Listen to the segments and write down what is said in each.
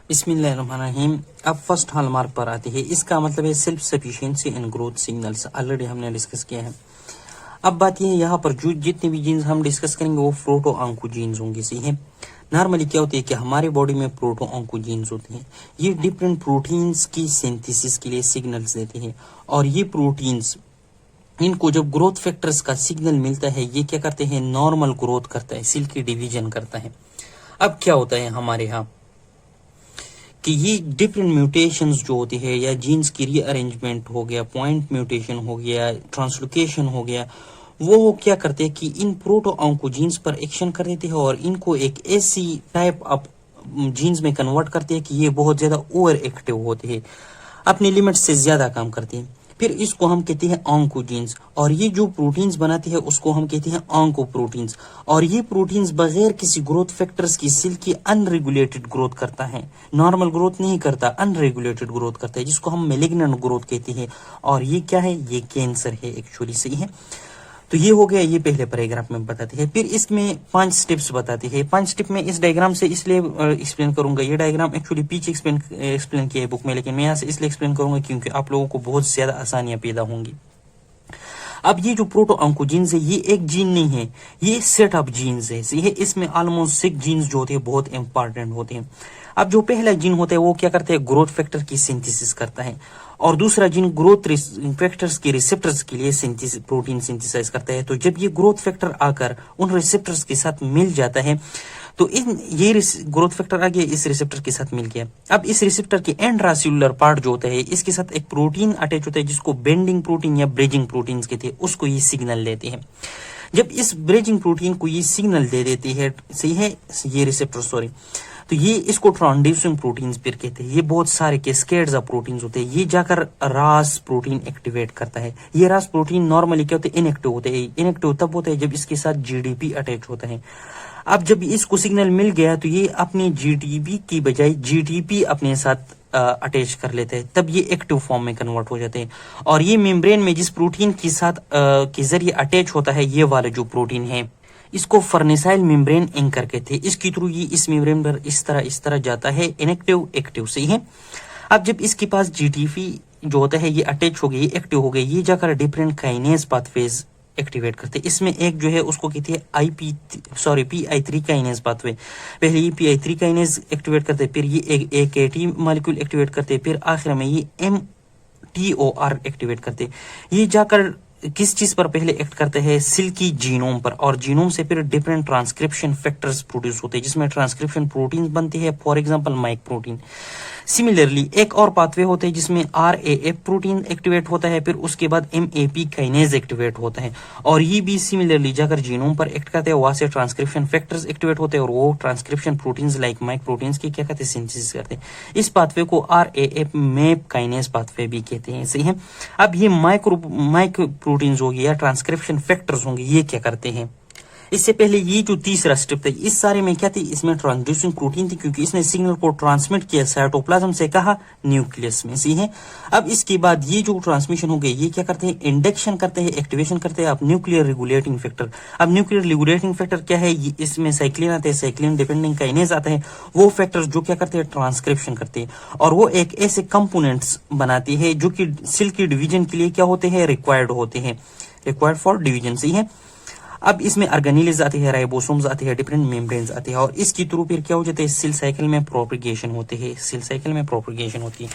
बिस्मिल्लाहिर्रहमानिर्रहीम। अब first hallmark पर आती है, इसका मतलब है self sufficiency in growth signals. Already हमने डिस्कस किया है। अब बात यह है, यहाँ पर जो जितने भी जीन्स हम डिस्कस करेंगे वो प्रोटो ऑन्कोजीन्स होंगे। सही है। नॉर्मली क्या होती है कि हमारे बॉडी में प्रोटो ऑन्कोजीन्स होते हैं। ये डिफरेंट प्रोटीन्स की सिंथेसिस के लिए सिग्नल्स देते हैं, और ये प्रोटीन्स इनको जब ग्रोथ फैक्टर्स का सिग्नल मिलता है, ये क्या करते हैं, नॉर्मल ग्रोथ करता है, सेल की डिवीजन करता है। अब क्या होता है हमारे यहाँ कि ये डिफरेंट म्यूटेशंस जो होती है, या जीन्स की रीअरेंजमेंट हो गया, पॉइंट म्यूटेशन हो गया, ट्रांसलोकेशन हो गया, वो क्या करते हैं कि इन प्रोटो ऑन्कोजीन्स पर एक्शन कर देते हैं और इनको एक ऐसी टाइप ऑफ जीन्स में कन्वर्ट करते हैं कि ये बहुत ज्यादा ओवर एक्टिव होते हैं, अपनी लिमिट से ज्यादा काम करते हैं। फिर इसको हम कहते हैं ऑन्कोजीन्स, और ये जो प्रोटीन्स बनाती है उसको हम कहते हैं ऑन्कोप्रोटीन्स। और ये प्रोटीन्स बगैर किसी ग्रोथ फैक्टर्स की सेल की अनरेगुलेटेड ग्रोथ करता है, नॉर्मल ग्रोथ नहीं करता, अनरेगुलेटेड ग्रोथ करता है, जिसको हम मेलिग्नेंट ग्रोथ कहते हैं। और ये क्या है, ये कैंसर है एक्चुअली। सही है। तो ये हो गया, ये पहले पैराग्राफ में बताती है। फिर इसमें 5 स्टेप्स बताती है। 5 स्टेप में इस डायग्राम से इसलिए एक्सप्लेन करूंगा, ये डायग्राम एक्चुअली पीछे एक्सप्लेन किया है बुक में, लेकिन मैं यहाँ से इसलिए एक्सप्लेन करूंगा क्योंकि आप लोगों को बहुत ज्यादा आसानियां पैदा होंगी। अब ये जो प्रोटो ऑन्कोजीन्स है, ये एक जीन नहीं है, ये सेट ऑफ जीन्स है। सही है। इसमें ऑलमोस्ट 6 जीन्स जो होते हैं बहुत इंपॉर्टेंट होते हैं। अब जो पहला जीन होता है वो क्या करता है, ग्रोथ फैक्टर की सिंथेसिस करता है, और दूसरा जीन ग्रोथ फैक्टर्स के रिसेप्टर्स के लिए प्रोटीन सिंथेसाइज करता है। तो जब ये ग्रोथ फैक्टर आकर उन रिसेप्टर्स के साथ मिल जाता है, तो ये ग्रोथ फैक्टर आ गया, इस रिसेप्टर के साथ मिल गया। अब इस रिसेप्टर के एंट्रासेल्युलर पार्ट जो होता है, इसके साथ एक प्रोटीन अटैच होता है जिसको बेंडिंग प्रोटीन या ब्रिजिंग प्रोटीन कहते हैं, उसको ये सिग्नल देते हैं। जब इस ब्रिजिंग प्रोटीन को ये सिग्नल दे देती है, सही है, ये रिसेप्टर सॉरी, तो ये इसको ट्रांसड्यूसिंग प्रोटीन्स फिर कहते हैं। ये बहुत सारे कैस्केड्स ऑफ प्रोटीन्स होते हैं, ये जाकर रास प्रोटीन एक्टिवेट करता है। ये रास प्रोटीन नॉर्मली क्या होते हैं, इनएक्टिव होते हैं। इनएक्टिव तब होता है जब इसके साथ जीडीपी अटैच होता है। अब जब इसको सिग्नल मिल गया तो ये अपनी जीडीपी की बजाय जीटीपी अपने साथ अटैच कर लेते हैं, तब ये एक्टिव फॉर्म में कन्वर्ट हो जाते हैं। और ये मेम्ब्रेन में जिस प्रोटीन के साथ के जरिए अटैच होता है, ये वाला जो प्रोटीन है, इसको फर्नेसाइल मेम्ब्रेन एंकर कहते हैं। इसके थ्रू ये इस मेम्ब्रेन पर इस तरह जाता है, इनएक्टिव एक्टिव। सही है। अब जब इसके पास जीटीपी जो होता है ये अटैच हो गई, एक्टिव हो गई, ये जाकर डिफरेंट काइनेज पाथवेज एक्टिवेट करते हैं। इसमें एक जो है उसको कहते हैं PI3 काइनेज पाथवे। पहले ये PI3 काइनेज एक्टिवेट करते हैं, फिर ये एक AKT मॉलिक्यूल एक्टिवेट करते हैं, फिर आखिर में ये mTOR एक्टिवेट करते हैं। ये जाकर किस चीज पर पहले एक्ट करते हैं, सेल की जीनोम पर, और जीनोम से फिर डिफरेंट ट्रांसक्रिप्शन फैक्टर्स प्रोड्यूस होते हैं जिसमें ट्रांसक्रिप्शन प्रोटीन बनती है, for example myc protein. Similarly एक और पाथवे होते हैं जिसमें RAF प्रोटीन एक्टिवेट होता है, फिर उसके बाद MAP काइनेज एक्टिवेट होता है, और ये भी सिमिलरली जाकर जीनोम पर एक्ट करते हैं, वहां से ट्रांसक्रिप्शन फैक्टर्स एक्टिवेट होते हैं, और वो transcription proteins like myc proteins की क्या कहते हैं, सिंथेसिस करते हैं। इस पाथवे को RAF मैप काइनेज पाथवे भी कहते हैं। सही है। अब ये माइक प्रोटीन्स होगी या ट्रांसक्रिप्शन फैक्टर्स होंगे, ये क्या करते हैं, इससे पहले ये जो तीसरा स्टेप था, इस सारे में क्या थी, इसमें ट्रांसड्यूसिंग प्रोटीन थी, क्योंकि इसने सिग्नल को ट्रांसमिट किया साइटोप्लाज्म से कहा न्यूक्लियस में। सही है। अब इसके बाद ये जो ट्रांसमिशन हो गई, ये क्या करते हैं, इंडक्शन करते हैं, एक्टिवेशन करते हैं अब न्यूक्लियर रेगुलेटिंग फैक्टर। अब न्यूक्लियर रेगुलेटिंग फैक्टर क्या है, इसमें साइक्लिन आते हैं, साइक्लिन डिपेंडिंग काइनेज आता है, वो फैक्टर्स जो क्या करते हैं, ट्रांसक्रिप्शन करते हैं, और वो एक ऐसे कंपोनेंट्स बनाते हैं जो कि सेल की डिवीजन के लिए क्या होते हैं, रिक्वायर्ड होते हैं, रिक्वायर्ड फॉर डिवीजन। सही है। अब इसमें ऑर्गेनेल्स आते हैं, राइबोसोम्स आते हैं, डिफरेंट मेम्ब्रेन्स आते हैं, और इसके थ्रू फिर क्या हो जाता है, सेल साइकिल में प्रोपगेशन होते हैं, सेल साइकिल में प्रोपगेशन होती है।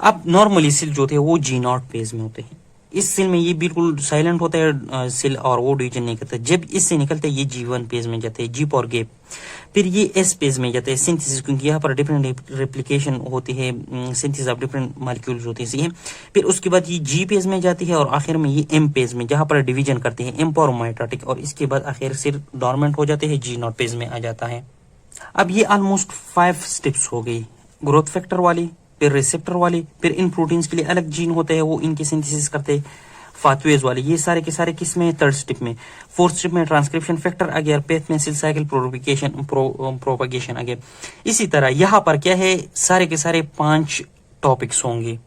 अब नॉर्मली सेल जो होते हैं वो G0 फेज में होते हैं। इस सेल में ये बिल्कुल साइलेंट होता है सेल, और वो डिवीजन नहीं करता। जब इससे निकलते हैं ये G1 पेज में जाते हैं, G फॉर गैप, फिर ये S पेज में जाते हैं, सिंथेसिस, क्योंकि यहाँ पर डिफरेंट रेप्लिकेशन होती है, सिंथेसिस ऑफ डिफरेंट मॉलिक्यूल्स होते हैं। फिर उसके बाद ये G पेज में जाती है, और आखिर में ये M पेज में, जहाँ पर डिवीजन करते हैं, M फॉर माइटोटिक, और इसके बाद आखिर सिर डोरमेंट हो जाते हैं, G0 पेज में आ जाता है। अब ये ऑलमोस्ट 5 स्टेप्स हो गई, ग्रोथ फैक्टर वाली, फिर रिसेप्टर वाली, फिर इन प्रोटीन्स के लिए अलग जीन होते हैं, वो इनकी सिंथेसिस करते हैं, पाथवेज वाले, ये सारे के सारे किस में, 3rd स्टेप में। 4th स्टेप में ट्रांसक्रिप्शन फैक्टर आ गया, 5th में सेल साइकिल प्रोपगेशन आ गया। इसी तरह यहाँ पर क्या है, सारे के सारे 5 टॉपिक्स होंगे।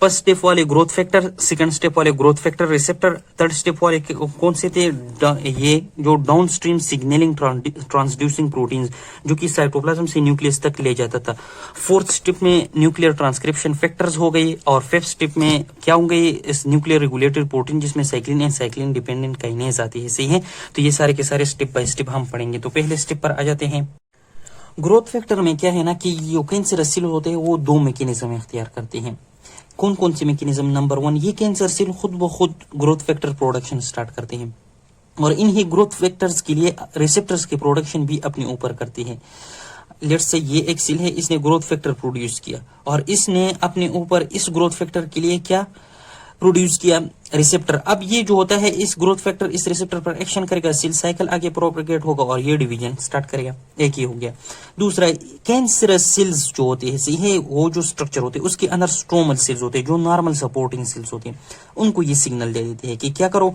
फर्स्ट स्टेप वाले ग्रोथ फैक्टर, सेकंड स्टेप वाले growth factor receptor, third step वाले कौन से थे, ये जो डाउनस्ट्रीम सिग्नलिंग ट्रांसड्यूसिंग प्रोटीन्स जो कि साइटोप्लाज्म से न्यूक्लियस तक ले जाता था। फोर्थ स्टेप में न्यूक्लियर ट्रांसक्रिप्शन फैक्टर्स हो गए, और फिफ्थ स्टेप में क्या होंगे, इस न्यूक्लियर रेगुलेटरी प्रोटीन जिसमें cyclin and cyclin dependent kinase आती है। सही है, तो ये सारे के सारे स्टेप बाय स्टेप हम पढ़ेंगे। तो पहले स्टेप पर आ जाते हैं। ग्रोथ फैक्टर में क्या है ना कि जो कैंसर सेल होते हैं वो दो मैकेनिज्म इख्तियार करते हैं। कौन कौन से मैकेनिज्म? नंबर 1, ये कैंसर सेल खुद ब खुद ग्रोथ फैक्टर प्रोडक्शन स्टार्ट करते हैं, और इन्हीं ग्रोथ फैक्टर्स के लिए रिसेप्टर्स की प्रोडक्शन भी अपने ऊपर करती है। लेट्स से ये एक सेल है, इसने ग्रोथ फैक्टर प्रोड्यूस किया, और इसने अपने ऊपर इस ग्रोथ फैक्टर के लिए क्या प्रोड्यूस किया, रिसेप्टर। अब ये जो होता है, इस ग्रोथ फैक्टर इस रिसेप्टर पर एक्शन करेगा, सेल साइकिल आगे प्रोपेगेट होगा और ये डिवीजन स्टार्ट करेगा। एक ये हो गया। दूसरा, कैंसरस सेल्स जो होते हैं, सही है, वो जो स्ट्रक्चर होते हैं उसके अंदर स्ट्रोमल सेल्स होते हैं जो नॉर्मल सपोर्टिंग सेल्स होते हैं, उनको ये सिग्नल दे देते हैं कि क्या करो,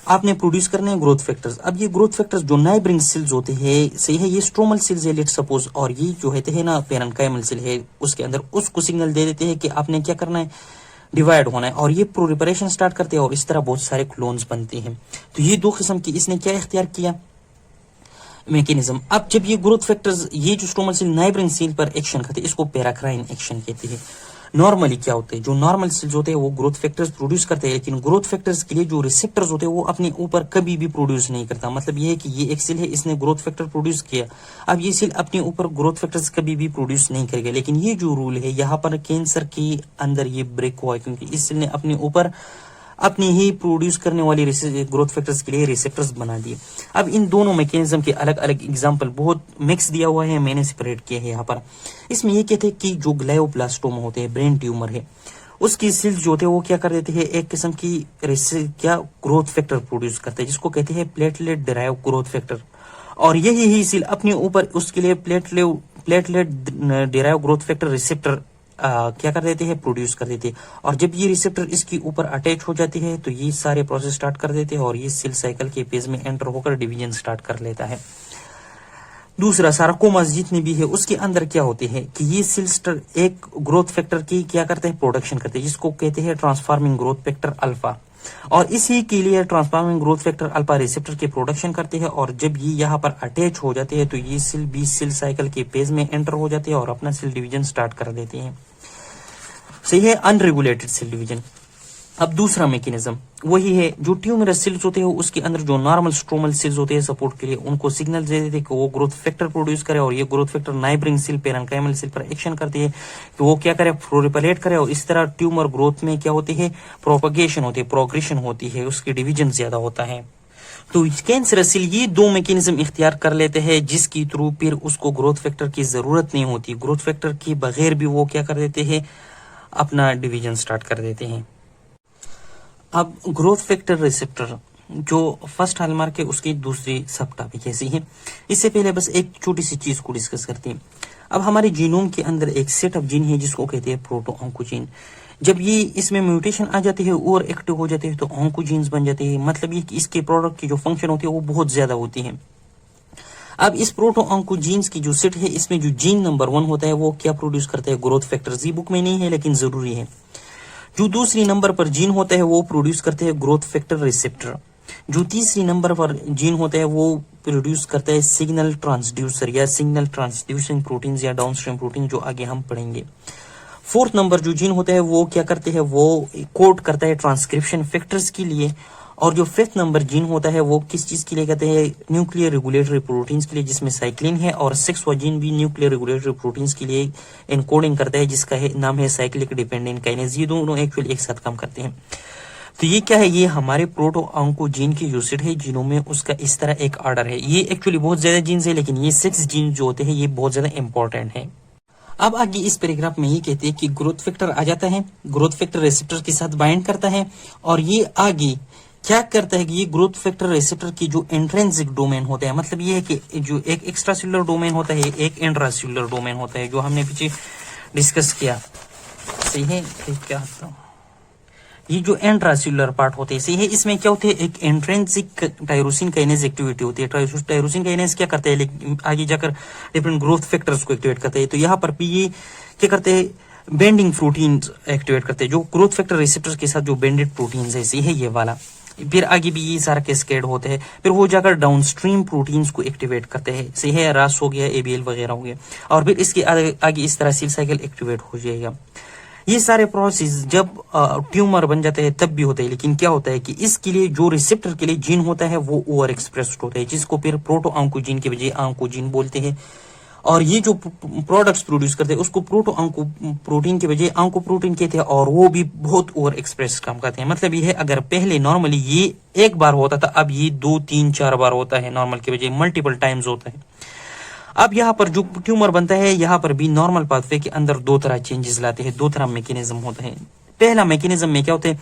आपने प्रोड्यूस करने हैं ग्रोथ फैक्टर्स। अब ये ग्रोथ फैक्टर्स जो नाइबरिंग सेल्स होते हैं, सही है, ये स्ट्रोमल सेल्स है लेट सपोज, और ये जो है ना पेरेन्काइमल सेल है उसके अंदर, उसको सिग्नल दे देते हैं कि आपने क्या करना है, डिवाइड होना है, और ये प्रोलिफरेशन स्टार्ट करते हैं और इस तरह बहुत सारे क्लोन्स बनते हैं। तो ये दो किस्म की इसने क्या इख्तियार किया, मैकेनिज्म। अब जब ये ग्रोथ फैक्टर्स, ये जो स्ट्रोमल सेल नाइबरिंग सेल पर एक्शन करते हैं, इसको पैराक्राइन एक्शन कहते हैं। नॉर्मली क्या होते हैं, जो नॉर्मल सेल्स होते हैं वो ग्रोथ फैक्टर्स प्रोड्यूस करते हैं, लेकिन ग्रोथ फैक्टर्स के लिए जो रिसेप्टर्स होते हैं वो अपने ऊपर कभी भी प्रोड्यूस नहीं करता। मतलब ये है कि ये एक सेल है, इसने ग्रोथ फैक्टर प्रोड्यूस किया, अब ये सेल अपने ऊपर ग्रोथ फैक्टर्स कभी भी प्रोड्यूस नहीं करेगा। लेकिन ये जो रूल है यहाँ पर कैंसर के अंदर ये ब्रेक हुआ है, क्योंकि इस सेल ने अपने ऊपर अपनी ही प्रोड्यूस करने वाली ग्रोथ फैक्टर्स के लिए रिसेप्टर्स बना दिए। अब इन दोनों मैकेनिज्म के अलग अलग एग्जांपल बहुत मिक्स दिया हुआ है, मैंने सेपरेट किया है यहाँ पर। इसमें ये कहते हैं कि जो ग्लायोब्लास्टोमा होते हैं, ब्रेन ट्यूमर है, उसकी सेल्स जो होते हैं वो क्या कर देते हैं, एक किस्म की क्या ग्रोथ फैक्टर प्रोड्यूस करते हैं जिसको कहते हैं प्लेटलेट डिराइव ग्रोथ फैक्टर, और यही ही सेल अपने ऊपर उसके लिए platelet derive growth factor receptor क्या कर देते हैं, प्रोड्यूस कर देते हैं। और जब ये रिसेप्टर इसके ऊपर अटैच हो जाती है तो ये सारे प्रोसेस स्टार्ट कर देते हैं और ये सेल साइकिल के पेज में एंटर होकर डिवीजन स्टार्ट कर लेता है। दूसरा, सार्कोमास जितने भी है उसके अंदर क्या होते हैं कि ये सेल एक ग्रोथ फैक्टर की क्या करते हैं, प्रोडक्शन करते हैं, जिसको कहते हैं ट्रांसफार्मिंग ग्रोथ फैक्टर अल्फा, और इसी के लिए transforming growth factor alpha receptor के प्रोडक्शन करते हैं। और जब ये यहाँ पर अटैच हो जाते हैं तो ये सेल 20 सेल साइकिल के पेज में एंटर हो जाते हैं और अपना सेल डिवीजन स्टार्ट कर देते हैं। सही है, अनरेगुलेटेड सेल डिवीजन। अब दूसरा मैकेनिज्म वही है, जो ट्यूमरस सेल्स होते हैं उसके अंदर जो नॉर्मल स्ट्रोमल सेल्स होते हैं सपोर्ट के लिए, उनको सिग्नल दे देते हैं कि वो ग्रोथ फैक्टर प्रोड्यूस करे, और ये growth factor neighbouring cell parenchymal cell पर एक्शन करती है तो वो क्या करे, प्रोलिफरेट करे, और इस तरह ट्यूमर ग्रोथ में क्या होती है, प्रोपगेशन होती है, प्रोग्रेशन होती है, उसकी डिवीजन ज्यादा होता है। तो कैंसर सेल ये दो मैकेनिज्म इख्तियार कर लेते हैं जिसकी थ्रू फिर उसको ग्रोथ फैक्टर की जरूरत नहीं होती, ग्रोथ फैक्टर के बगैर भी वो क्या कर देते हैं, अपना डिवीजन स्टार्ट कर देते हैं। अब ग्रोथ फैक्टर रिसेप्टर जो फर्स्ट हॉलमार्क है उसकी दूसरी सब टॉपिक ऐसी है। इससे पहले बस एक छोटी सी चीज को डिस्कस करते हैं। अब हमारे जीनोम के अंदर एक सेट ऑफ जीन है जिसको कहते हैं प्रोटो ऑन्कोजीन। जब ये इसमें म्यूटेशन आ जाती है और एक्टिव हो जाते हैं तो ऑन्कोजीन्स बन जाते हैं। मतलब ये कि इसके प्रोडक्ट की जो फंक्शन होती है वो बहुत ज्यादा होती है। अब इस प्रोटो ऑन्कोजीन्स की जो सेट है इसमें जो जीन नंबर 1 होता है वो क्या प्रोड्यूस करता है, ग्रोथ फैक्टर। जी बुक में नहीं है लेकिन जरूरी है। जो दूसरी नंबर पर जीन होता है वो प्रोड्यूस करते हैं ग्रोथ फैक्टर रिसेप्टर। जो तीसरी नंबर पर जीन होता है वो प्रोड्यूस करता है सिग्नल ट्रांसड्यूसर या सिग्नल ट्रांसड्यूसिंग प्रोटीन या डाउनस्ट्रीम प्रोटीन, जो आगे हम पढ़ेंगे। फोर्थ नंबर जो जीन होता है वो क्या करते हैं, वो कोड करता है ट्रांसक्रिप्शन फैक्टर्स के लिए। और जो फिफ्थ नंबर जीन होता है वो किस चीज के लिए कहते हैं, न्यूक्लियर रेगुलेटरी प्रोटीन्स के लिए, जिसमें साइक्लिन है। और सिक्सवा जीन भी न्यूक्लियर रेगुलेटरी प्रोटीन्स के लिए एनकोडिंग करता है जिसका नाम है साइक्लिक डिपेंडेंट काइनेज। ये दोनों एक्चुअली एक साथ काम करते हैं। तो ये क्या है, ये हमारे प्रोटो ऑन्कोजीन की जो सेट है जीनोम में उसका इस तरह एक ऑर्डर है। ये एक्चुअली बहुत ज्यादा जीन्स है लेकिन ये 6 जीन जो होते हैं ये बहुत ज्यादा इंपॉर्टेंट है। अब आगे इस पैराग्राफ में ये कहते हैं कि ग्रोथ फैक्टर आ जाता है, ग्रोथ फैक्टर रिसेप्टर के साथ बाइंड करता है और ये आगे क्या करता है कि ये ग्रोथ फैक्टर रिसेप्टर की जो इंट्रिंसिक डोमेन होता है, मतलब ये है कि जो एक एक्स्ट्रा सेलुलर डोमेन होता है एक इंट्रा सेलुलर डोमेन होता है, जो हमने पीछे डिस्कस किया। सही है, क्या ये जो इंट्रासेल्युलर पार्ट होते हैं, सही है, इसमें क्या होते हैं, एक इंट्रिंसिक टायरोसिन काइनेज एक्टिविटी होती है। टायरोसिन काइनेज क्या करते हैं, आगे जाकर डिफरेंट ग्रोथ फैक्टर्स को एक्टिवेट करते हैं। तो यहाँ पर भी ये क्या करते हैं, बेंडिंग प्रोटीन्स एक्टिवेट करते हैं, जो ग्रोथ फैक्टर रिसेप्टर्स के साथ जो बेंडेड प्रोटीन्स है, सही है ये वाला। फिर आगे भी ये सारा कैस्केड होते हैं, फिर वो जाकर डाउनस्ट्रीम प्रोटीन्स को एक्टिवेट करते हैं, सही है, रास हो गया, एबीएल वगैरह हो गया, और फिर इसके आगे इस तरह सेल साइकिल एक्टिवेट हो जाएगा। ये सारे प्रोसेस जब ट्यूमर बन जाते हैं तब भी होते हैं, लेकिन क्या होता है कि इसके लिए जो रिसेप्टर के लिए जीन होता है वो ओवर एक्सप्रेस्ड होता है, जिसको फिर प्रोटो ऑन्कोजीन के बजाय ऑन्कोजीन बोलते हैं। और ये जो प्रोडक्ट्स प्रोड्यूस करते हैं उसको प्रोटो ऑन्को प्रोटीन के बजाय ऑन्को प्रोटीन कहते हैं, और वो भी बहुत ओवर एक्सप्रेस काम करते हैं। मतलब ये है, अगर पहले नॉर्मली ये एक बार होता था, अब ये 2 3 4 बार होता है, नॉर्मल के बजाय मल्टीपल टाइम्स होता है। अब यहाँ पर जो ट्यूमर बनता है, यहाँ पर भी नॉर्मल पाथवे के अंदर दो तरह चेंजेस लाते हैं, दो तरह मैकेनिज्म होता है। पहला मैकेनिज्म में क्या होता है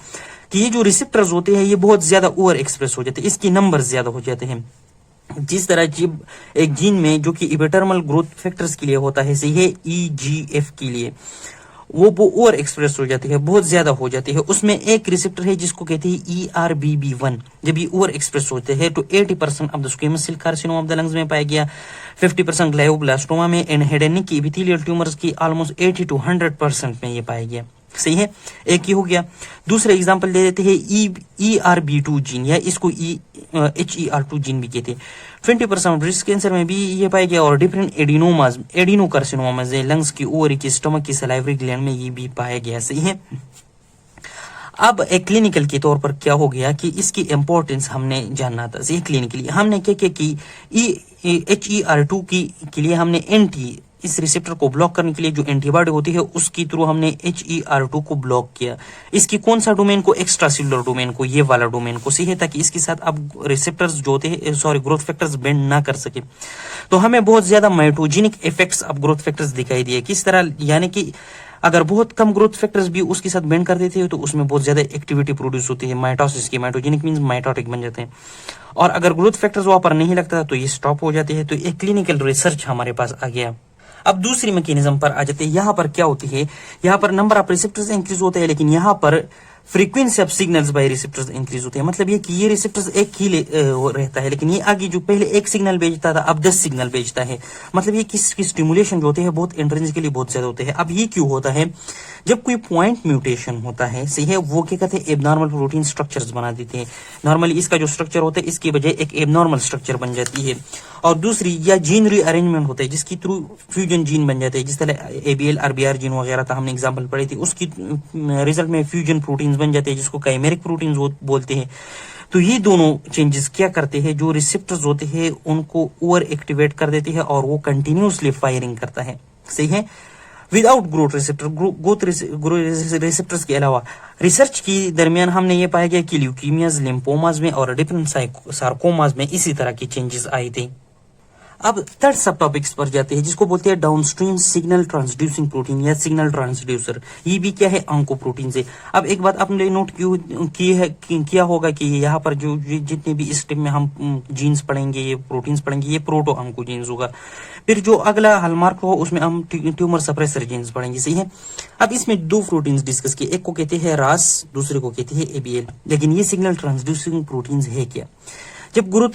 कि ये जो रिसेप्टर्स होते हैं ये बहुत ज्यादा ओवर एक्सप्रेस हो जाते हैं, इसकी नंबर ज्यादा हो जाते हैं। जिस तरह जब एक जीन में जो कि इपिडर्मल ग्रोथ फैक्टर्स के लिए होता है, सही है, EGF के लिए वो ओवर एक्सप्रेस हो जाती है, बहुत ज्यादा हो जाती है। उसमें एक रिसेप्टर है जिसको कहते हैं ERBB1। जब ये ओवर एक्सप्रेस होते हैं तो 80% of the squamous cell carcinoma of the lungs में पाया गया, 50% ग्लायोब्लास्टोमा में, एंड हेड एंड नेक की एपिथेलियल ट्यूमर्स की ऑलमोस्ट 80 to 100% में ये पाया गया, सही है, एक ही हो गया। दूसरा एग्जांपल ले लेते हैं ERB2 जीन, या इसको HER2 जीन भी कहते हैं। 20% ब्रेस्ट कैंसर में भी ये पाया गया, और डिफरेंट एडिनोमास, एडिनोकार्सिनोमास लंग्स की, ओवरी की, स्टमक की, सलाइवरी ग्लैंड में ये भी पाया गया, सही है। अब एक क्लिनिकल के तौर पर क्या हो गया कि इसकी इंपॉर्टेंस हमने जानना था, सही, क्लिनिकली हमने क्या किया कि HER2 के लिए हमने एंटी, इस रिसेप्टर को ब्लॉक करने के लिए जो एंटीबॉडी होती है उसकी थ्रू हमने HER2 को ब्लॉक किया। इसकी कौन सा डोमेन को, एक्स्ट्रा सेलुलर डोमेन को, ये वाला डोमेन को, सही है, ताकि इसके साथ अब रिसेप्टर्स जो होते हैं, सॉरी, ग्रोथ फैक्टर्स बेंड ना कर सके। तो हमें बहुत ज्यादा माइटोजेनिक इफेक्ट्स अब ग्रोथ फैक्टर्स दिखाई दिए। किस तरह, यानी कि अगर बहुत कम ग्रोथ फैक्टर्स भी उसके साथ बेंड कर देते हैं तो उसमें बहुत ज्यादा एक्टिविटी प्रोड्यूस होती है माइटोसिस की, माइटोजेनिक मींस माइटोटिक बन जाते हैं। और अगर ग्रोथ फैक्टर्स वहां पर नहीं लगता तो ये स्टॉप हो जाते हैं। तो एक क्लिनिकल रिसर्च हमारे पास आ गया। अब दूसरी मैकेनिज्म पर आ जाते हैं। यहाँ पर क्या होती है, यहाँ पर नंबर ऑफ रिसेप्टर्स इंक्रीज होते हैं, लेकिन यहाँ पर frequency of signals by receptors increase होते हैं। मतलब ये कि ये रिसेप्टर्स एक ही रहता है, लेकिन ये आगे जो पहले एक सिग्नल भेजता था अब 10 सिग्नल भेजता है। मतलब ये किसकी स्टिमुलेशन जो होते हैं बहुत इंट्रिंसिकली बहुत ज्यादा होते हैं। अब ये क्यों होता है, जब कोई पॉइंट म्यूटेशन होता है, सही है, वो क्या कहते हैं, एबनॉर्मल प्रोटीन स्ट्रक्चर्स बना देते हैं। नॉर्मली इसका जो स्ट्रक्चर होता है इसकी बजाय एक एबनॉर्मल स्ट्रक्चर बन जाती है। और दूसरी, या जीन रीअरेंजमेंट होता है जिसकी थ्रू फ्यूजन जीन बन जाते हैं, जिस तरह ABL RBR जीन वगैरह था, हमने एग्जांपल पढ़ी थी, उसकी रिजल्ट में फ्यूजन प्रोटीन्स बन जाते हैं जिसको काइमेरिक प्रोटीन्स बोलते हैं। तो ये दोनों चेंजेस क्या करते हैं, जो रिसेप्टर्स होते हैं उनको ओवर एक्टिवेट कर देते हैं और वो कंटिन्यूसली फायरिंग करता है, सही है, without growth receptor. Growth receptors के अलावा रिसर्च के दरमियान हमने ये पाया गया कि ल्यूकीमियाज, लिम्फोमाज में और डिफरेंट सार्कोमाज में इसी तरह की चेंजेस आए थे। अब थर्ड सब टॉपिक्स पर जाते हैं जिसको बोलते हैं डाउनस्ट्रीम सिग्नल ट्रांसड्यूसिंग प्रोटीन या सिग्नल ट्रांसड्यूसर। ये भी क्या है, ऑन्कोप्रोटीन से। अब एक बात आपने नोट किया होगा कि यहाँ पर जो जितने भी इस स्टेप में हम जीन्स पढ़ेंगे, ये प्रोटीन्स पढ़ेंगे, ये प्रोटो ऑन्कोजीन्स होगा। फिर जो अगला हॉलमार्क हो उसमें हम ट्यूमर सप्रेसर जीन्स पढ़ेंगे, सही है। अब इसमें दो प्रोटीन्स डिस्कस किए, एक को कहते हैं रास, दूसरे को कहते हैं ABL। लेकिन ये सिग्नल ट्रांसड्यूसिंग प्रोटीन्स है क्या? जब ग्रोथ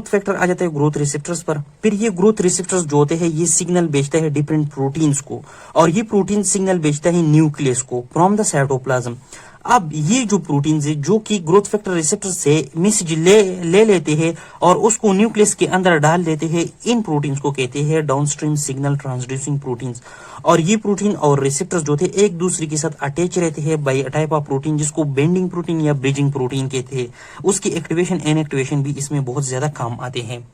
फैक्टर आ जाता है ग्रोथ रिसेप्टर्स पर, फिर ये ग्रोथ रिसेप्टर्स जो होते हैं ये सिग्नल भेजता है डिफरेंट प्रोटीन्स को, और ये प्रोटीन सिग्नल भेजता है न्यूक्लियस को फ्रॉम द साइटोप्लाज्म। अब ये जो प्रोटीन है जो कि ग्रोथ फैक्टर रिसेप्टर से मैसेज ले लेते हैं और उसको न्यूक्लियस के अंदर डाल देते हैं, इन प्रोटीन्स को कहते हैं डाउनस्ट्रीम सिग्नल ट्रांसड्यूसिंग प्रोटीन्स। और ये प्रोटीन और रिसेप्टर्स जो थे एक दूसरे के साथ अटैच रहते हैं बाय टाइप ऑफ प्रोटीन जिसको बेंडिंग प्रोटीन या ब्रिजिंग प्रोटीन कहते हैं। उसकी एक्टिवेशन एंड एक्टिवेशन भी इसमें बहुत ज्यादा काम आते हैं।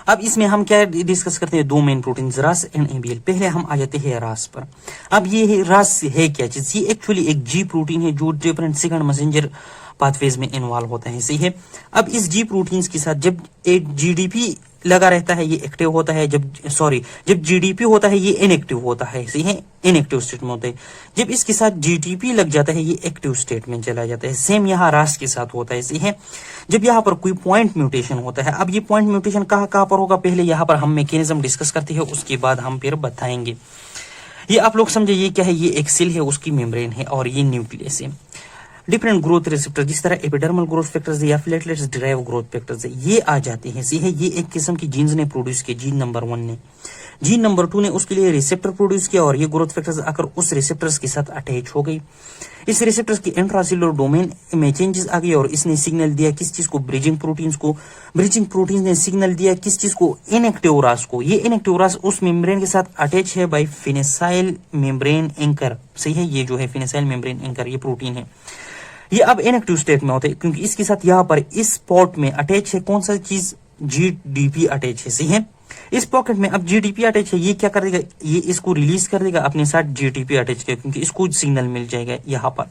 अब इसमें हम क्या डिस्कस करते हैं, दो मेन प्रोटीन, रास एंड ABL। पहले हम आ जाते हैं रास पर। अब ये रास है क्या चीज? ये एक्चुअली एक G प्रोटीन है जो डिफरेंट सेकंड मैसेंजर पाथवेज में इन्वॉल्व होता है, सही है। अब इस G प्रोटीन्स के साथ जब एक GDP लगा रहता है ये एक्टिव होता है, जब GDP होता है ये इनएक्टिव होता है, सही है, इनएक्टिव स्टेट में होता है। जब इसके साथ GTP लग जाता है ये एक्टिव स्टेट में चला जाता है। सेम यहाँ रास के साथ होता है, सही है। जब यहाँ पर कोई पॉइंट म्यूटेशन होता है, अब ये पॉइंट म्यूटेशन कहाँ पर होगा, पहले यहाँ पर हम मैकेनिज्म डिस्कस करते हैं, उसके बाद हम फिर बताएंगे। ये आप लोग समझे ये क्या है, ये एक सेल है, उसकी मेम्ब्रेन है और ये न्यूक्लियस है। डिफरेंट ग्रोथ रिसेप्टर जिस तरह एपिडर्मल ग्रोथ फैक्टर्स या प्लेटलेट्स डिराइव ग्रोथ फैक्टर्स है, ये आ जाते हैं, सही है। ये एक किस्म की जीन्स ने प्रोड्यूस किए, जीन नंबर 1 ने। जीन नंबर 2 ने उसके लिए रिसेप्टर प्रोड्यूस किया और ये ग्रोथ फैक्टर्स आकर उस रिसेप्टर्स के साथ अटैच हो गई। इस रिसेप्टर्स की इंट्रासेलुलर डोमेन में चेंजेस आ गई और इसने सिग्नल दिया किस चीज को, ब्रिजिंग प्रोटीन्स को। ब्रिजिंग प्रोटीन्स ने सिग्नल दिया किस चीज को, इनएक्टिव रास को। ये इनएक्टिव रास उस मेम्ब्रेन के साथ अटैच है बाय फिनेसाइल मेम्ब्रेन एंकर। सही है, ये जो है फिनेसाइल मेम्ब्रेन एंकर ये प्रोटीन है। ये अब इनएक्टिव स्टेट में होते हैं क्योंकि इसके साथ यहाँ पर इस स्पॉट में अटैच है कौन सा चीज, जीडीपी अटैच है। सही है, इस पॉकेट में अब जीडीपी अटैच है। ये क्या कर देगा, ये इसको रिलीज कर देगा अपने साथ जीटीपी अटैच किया क्योंकि इसको सिग्नल मिल जाएगा यहाँ पर।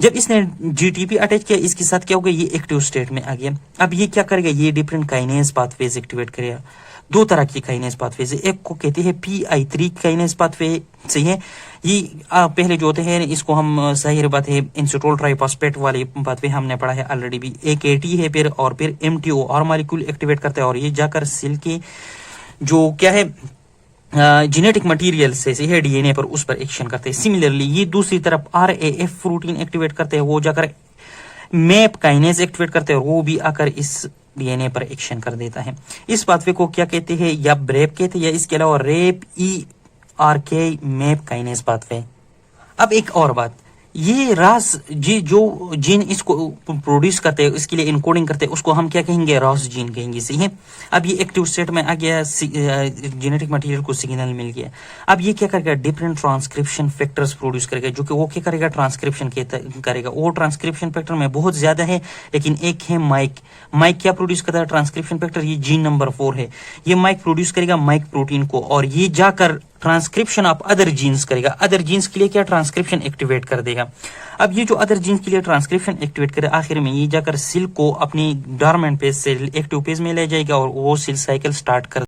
जब इसने जीटीपी अटैच किया इसके साथ क्या हो गया, ये एक्टिव स्टेट में आ गया। अब ये क्या करेगा, ये डिफरेंट काइनेज पाथवेज एक्टिवेट करेगा। दो तरह की काइनेज पाथवेज, एक को कहते हैं PI3 काइनेज पाथवे। सही है, ये पहले जो होते हैं इसको हम जाहिर बात है इंसिटोल ट्राइफॉस्फेट वाले पाथवे हमने पढ़ा है ऑलरेडी भी। एक AT है फिर, और फिर MTO और मॉलिक्यूल एक्टिवेट करता है और ये जाकर सेल के जो क्या है जेनेटिक मटेरियल से है DNA पर उस पर एक्शन करते हैं। सिमिलरली ये दूसरी तरफ RAF प्रोटीन एक्टिवेट करते हैं, वो जाकर मैप काइनेज एक्टिवेट करते हैं और वो भी आकर इस DNA पर एक्शन कर देता है। इस पाथवे को क्या कहते हैं, या ब्रेप कहते हैं या इसके अलावा rape ERK map kinase pathway. अब एक और बात, ये रास जी जो जीन इसको प्रोड्यूस करते हैं, इसके लिए इनकोडिंग करते हैं, उसको हम क्या कहेंगे, रास जीन कहेंगे। सही है, अब ये एक्टिव स्टेट में आ गया, जेनेटिक मटेरियल को सिग्नल मिल गया। अब ये क्या करेगा, डिफरेंट ट्रांसक्रिप्शन फैक्टर्स प्रोड्यूस करेगा, जो कि वो क्या करेगा, ट्रांसक्रिप्शन करेगा। वो ट्रांसक्रिप्शन फैक्टर में बहुत ज्यादा है, लेकिन एक है माइक। माइक क्या प्रोड्यूस करता है, ट्रांसक्रिप्शन फैक्टर, ये जीन नंबर 4 है। ये माइक प्रोड्यूस करेगा माइक प्रोटीन को और ये जाकर ट्रांसक्रिप्शन ऑफ अदर जीन्स करेगा। अदर जीन्स के लिए क्या, ट्रांसक्रिप्शन एक्टिवेट कर देगा। अब ये जो अदर जीन्स के लिए ट्रांसक्रिप्शन एक्टिवेट करे, आखिर में ये जाकर सेल को अपनी डोरमेंट पेज से एक्टिव पेज में ले जाएगा और वो सेल साइकिल स्टार्ट कर